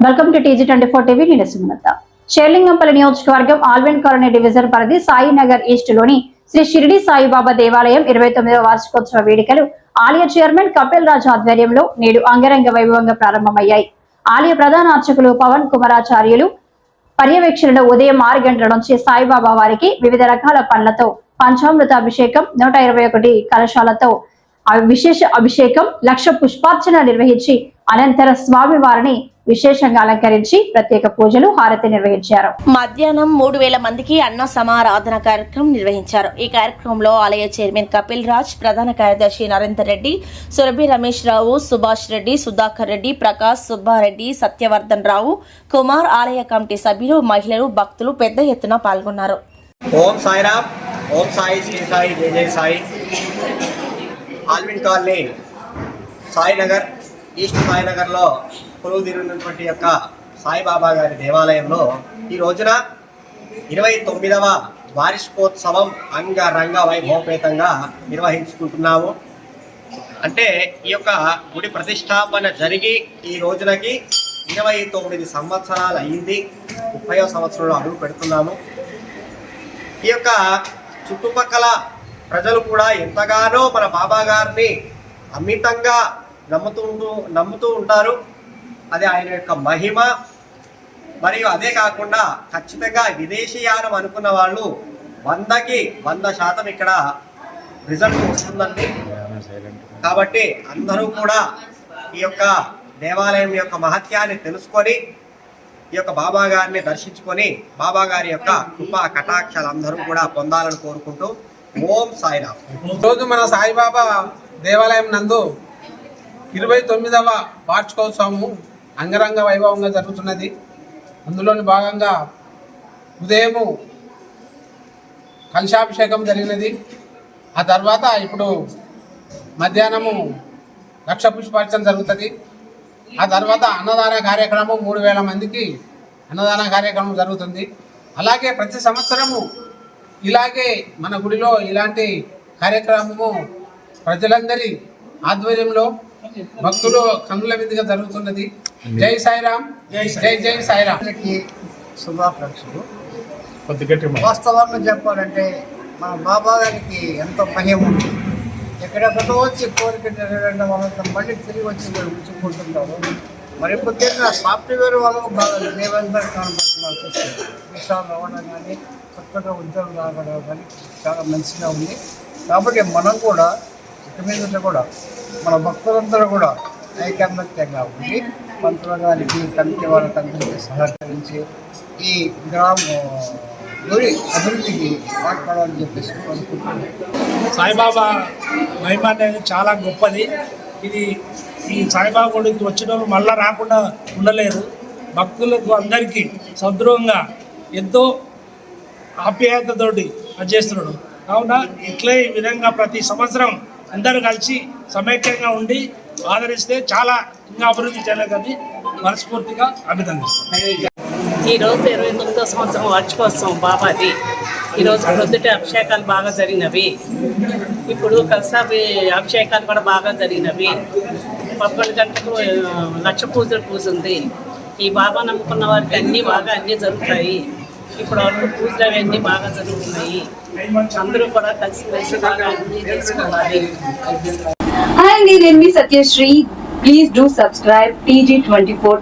Welcome to TG24 TV. నేను సుమలత. షేర్లింగంపల్లి నియోజకవర్గం Alvin colony division పరిధి సాయినగర్ ఈస్ట్ లోని శ్రీ షిరిడి సాయిబాబా దేవాలయం 29వ వార్షికోత్సవ వేడుకలు ఆలయ చైర్మన్ కపిల్ రాజ్ ఆధ్వర్యంలో నేడు అంగరంగ వైభవంగా ప్రారంభమయ్యాయి. ఆలయ ప్రధాన అర్చకులు పవన్ కుమారాచార్యులు పర్యవేక్షణలో ఉదయం 6 గంటల నుంచి సాయిబాబా వారికి వివిధ రకాల పండ్లతో పంచామృత అభిషేకం, 121 కలశాలతో విశేష అభిషేకం, 1,00,000 పుష్పార్చన నిర్వహించి అనంతరం స్వామి వారిని విశేషంగా అలంకరించి ప్రత్యేక పూజలు, హారతి నిర్వహించారు. మధ్యాహ్నం 3,000 మందికి అన్న సమారాధన కార్యక్రమం నిర్వహించారు. ఈ కార్యక్రమంలో ఆలయ చైర్మన్ కపిల్ రాజ్, ప్రధాన కార్యదర్శి నరేందర్ రెడ్డి, సురభి రమేష్ రావు, సుభాష్ రెడ్డి, సుధాకర్ రెడ్డి, ప్రకాష్, సుబ్బారెడ్డి, సత్యవర్ధన్ రావు, కుమార్, ఆలయ కమిటీ సభ్యులు, మహిళలు, భక్తులు పెద్ద ఎత్తున పాల్గొన్నారు. ఓం సాయిరామ్, ఓం సాయి, శ్రీ సాయి, జై జై సాయి. ఆల్విన్ కాలనీ సాయినగర్ ఈస్ట్ సాయినగర్లో కొలువు తీరినటువంటి యొక్క సాయిబాబా గారి దేవాలయంలో ఈ రోజున 29వ వార్షికోత్సవం అంగరంగ వైభవపేతంగా నిర్వహించుకుంటున్నాము. అంటే ఈ యొక్క గుడి ప్రతిష్టాపన జరిగి ఈ రోజునకి 29 సంవత్సరాలు అయ్యింది. 30వ సంవత్సరంలో అడుగు పెడుతున్నాము. ఈ యొక్క చుట్టుపక్కల ప్రజలు కూడా ఎంతగానో మన బాబా గారిని అమితంగా నమ్ముతూ ఉంటారు. అది ఆయన యొక్క మహిమ. మరియు అదే కాకుండా ఖచ్చితంగా విదేశీయానం అనుకున్న వాళ్ళు 100కి 100% ఇక్కడ రిజల్ట్ వస్తుందండి. కాబట్టి అందరూ కూడా ఈ యొక్క దేవాలయం యొక్క మహత్యాన్ని తెలుసుకొని ఈ యొక్క బాబా గారిని దర్శించుకొని బాబా గారి యొక్క కృపా కటాక్షాలు అందరూ కూడా పొందాలని కోరుకుంటూ ఓం సాయిరామ్. ఈరోజు మన సాయిబాబా దేవాలయం నందు 29వ వార్షికోత్సవము అంగరంగ వైభవంగా జరుగుతున్నది. అందులోని భాగంగా ఉదయము కలశాభిషేకం జరిగినది. ఆ తర్వాత ఇప్పుడు మధ్యాహ్నము 1,00,000 పుష్పార్చన జరుగుతుంది. ఆ తర్వాత అన్నదాన కార్యక్రమం 3,000 మందికి అన్నదాన కార్యక్రమం జరుగుతుంది. అలాగే ప్రతి సంవత్సరము ఇలాగే మన గుడిలో ఇలాంటి కార్యక్రమము ప్రజలందరి ఆధ్వర్యంలో భక్తులు కన్నుల విధిగా జరుగుతున్నది. జై సాయిరామ్, జై జై సాయిరామ్. శుభాకాంక్షలు. వాస్తవంగా చెప్పాలంటే మన బాబా గారికి ఎంతో మహిమ ఉంది. ఎక్కడెక్కడో వచ్చి కోరిక నెరవేరడం వల్ల మళ్ళీ తిరిగి వచ్చి ఉంచుకుంటుంటారు. మరి పొద్దున్న సాఫ్ట్వేర్ వాళ్ళకు బాగా దేవందరూ కనబడుతున్నారు. విషయాలు రావడం కానీ కొత్తగా ఉద్యోగం రావడం కానీ చాలా మంచిగా ఉంది. కాబట్టి మనం కూడా ఇక మీద కూడా మన భక్తులందరూ కూడా ఐకమత్యంగా ఉండి పంతుల గారికి, కమిటీ వాళ్ళకందరికీ సహకరించి ఈ గురి అభివృద్ధికి పాటుపడాలని చెప్పేసి అనుకుంటున్నాను. సాయిబాబా మహిమ అనేది చాలా గొప్పది. ఇది ఈ సాయిబాబా గుడికి వచ్చిన వాళ్ళు మళ్ళీ రాకుండా ఉండలేరు. భక్తులకు అందరికీ సదృఢంగా ఎంతో ఆప్యాయతతోటి చేస్తున్నాడు. కావున ఇట్లే ఈ విధంగా ప్రతి సంవత్సరం అందరూ కలిసి సమైక్యంగా ఉండి ఆదరిస్తే చాలా ఇంకా అభివృద్ధి చెందగని మనస్ఫూర్తిగా అభినందిస్తాం. ఈరోజు 29వ సంవత్సరం వార్షికోత్సవం బాబాది. ఈరోజు ప్రొద్దుట అభిషేకాలు బాగా జరిగినవి. ఇప్పుడు కలశాభి అభిషేకాలు కూడా బాగా జరిగినవి. 11 గంటలకు 1,00,000 పూజ ఉంది. ఈ బాబా నమ్ముకున్న వారికి అన్నీ జరుగుతాయి. ఇప్పుడు వరకు పూజలు అవన్నీ బాగా జరుగుతున్నాయి. అందరూ కూడా కలిసి బాగా అన్నీ చేసుకోవాలి. హాయ్ అండి, నేను మీ Satyasri. Please do subscribe TG24.